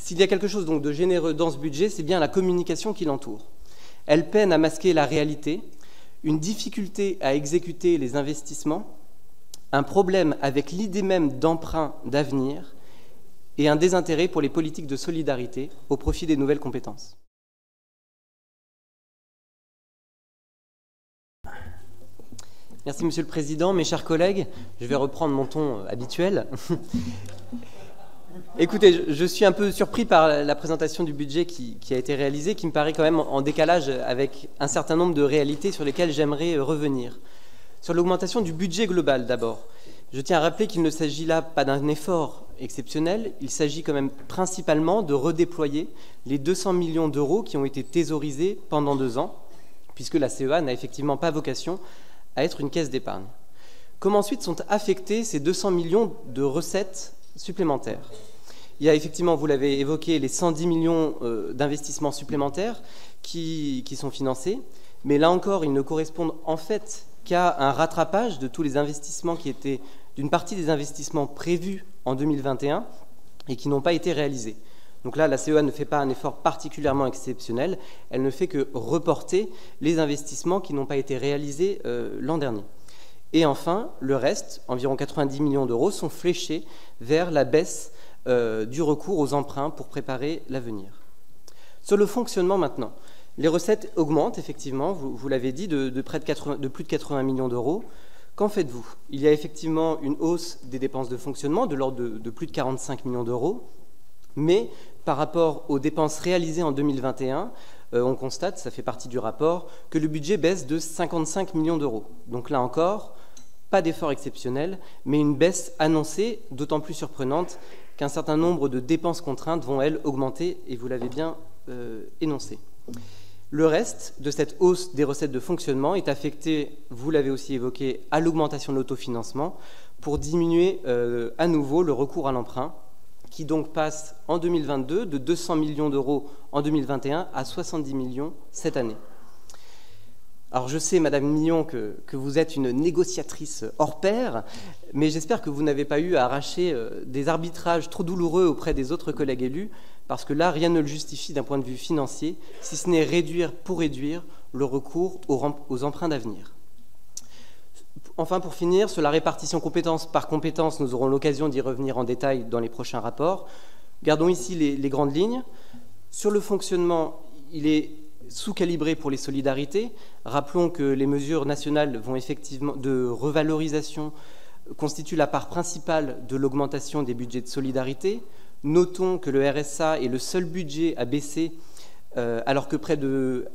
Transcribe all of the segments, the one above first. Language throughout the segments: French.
S'il y a quelque chose donc de généreux dans ce budget, c'est bien la communication qui l'entoure. Elle peine à masquer la réalité, une difficulté à exécuter les investissements, un problème avec l'idée même d'emprunt d'avenir et un désintérêt pour les politiques de solidarité au profit des nouvelles compétences. Merci Monsieur le Président, mes chers collègues, je vais reprendre mon ton habituel. Écoutez, je suis un peu surpris par la présentation du budget qui a été réalisée, qui me paraît quand même en décalage avec un certain nombre de réalités sur lesquelles j'aimerais revenir. Sur l'augmentation du budget global d'abord, je tiens à rappeler qu'il ne s'agit là pas d'un effort exceptionnel, il s'agit quand même principalement de redéployer les 200 millions d'euros qui ont été thésaurisés pendant 2 ans, puisque la CEA n'a effectivement pas vocation à être une caisse d'épargne. Comment ensuite sont affectés ces 200 millions de recettes supplémentaires? Il y a effectivement, vous l'avez évoqué, les 110 millions d'investissements supplémentaires qui sont financés, mais là encore, ils ne correspondent en fait qu'à un rattrapage de tous les investissements qui étaient, d'une partie des investissements prévus en 2021 et qui n'ont pas été réalisés. Donc là, la CEA ne fait pas un effort particulièrement exceptionnel, elle ne fait que reporter les investissements qui n'ont pas été réalisés l'an dernier. Et enfin, le reste, environ 90 millions d'euros, sont fléchés vers la baisse du recours aux emprunts pour préparer l'avenir. Sur le fonctionnement maintenant, les recettes augmentent effectivement, vous l'avez dit, de plus de 80 millions d'euros. Qu'en faites-vous? Il y a effectivement une hausse des dépenses de fonctionnement de l'ordre de plus de 45 millions d'euros, mais par rapport aux dépenses réalisées en 2021, on constate, ça fait partie du rapport, que le budget baisse de 55 millions d'euros. Donc là encore, pas d'effort exceptionnel, mais une baisse annoncée, d'autant plus surprenante qu'un certain nombre de dépenses contraintes vont, elles, augmenter, et vous l'avez bien énoncé. Le reste de cette hausse des recettes de fonctionnement est affecté, vous l'avez aussi évoqué, à l'augmentation de l'autofinancement pour diminuer à nouveau le recours à l'emprunt, qui donc passe en 2022 de 200 millions d'euros en 2021 à 70 millions cette année. Alors je sais, Madame Millon, que vous êtes une négociatrice hors pair, mais j'espère que vous n'avez pas eu à arracher des arbitrages trop douloureux auprès des autres collègues élus, parce que là, rien ne le justifie d'un point de vue financier, si ce n'est réduire pour réduire le recours aux emprunts d'avenir. Enfin, pour finir, sur la répartition compétence par compétence, nous aurons l'occasion d'y revenir en détail dans les prochains rapports. Gardons ici les grandes lignes. Sur le fonctionnement, il est sous-calibré pour les solidarités. Rappelons que les mesures nationales de revalorisation constituent la part principale de l'augmentation des budgets de solidarité. Notons que le RSA est le seul budget à baisser, alors que près de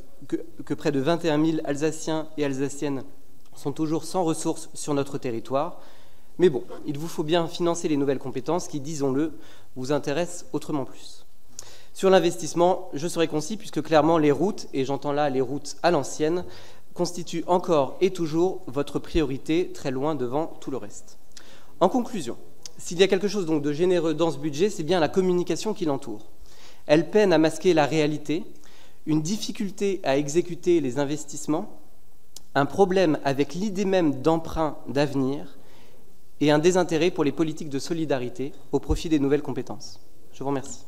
21 000 Alsaciens et Alsaciennes sont toujours sans ressources sur notre territoire. Mais bon, il vous faut bien financer les nouvelles compétences qui, disons-le, vous intéressent autrement plus. Sur l'investissement, je serai concis puisque clairement les routes, et j'entends là les routes à l'ancienne, constituent encore et toujours votre priorité, très loin devant tout le reste. En conclusion, s'il y a quelque chose donc de généreux dans ce budget, c'est bien la communication qui l'entoure. Elle peine à masquer la réalité, une difficulté à exécuter les investissements, un problème avec l'idée même d'emprunt d'avenir et un désintérêt pour les politiques de solidarité au profit des nouvelles compétences. Je vous remercie.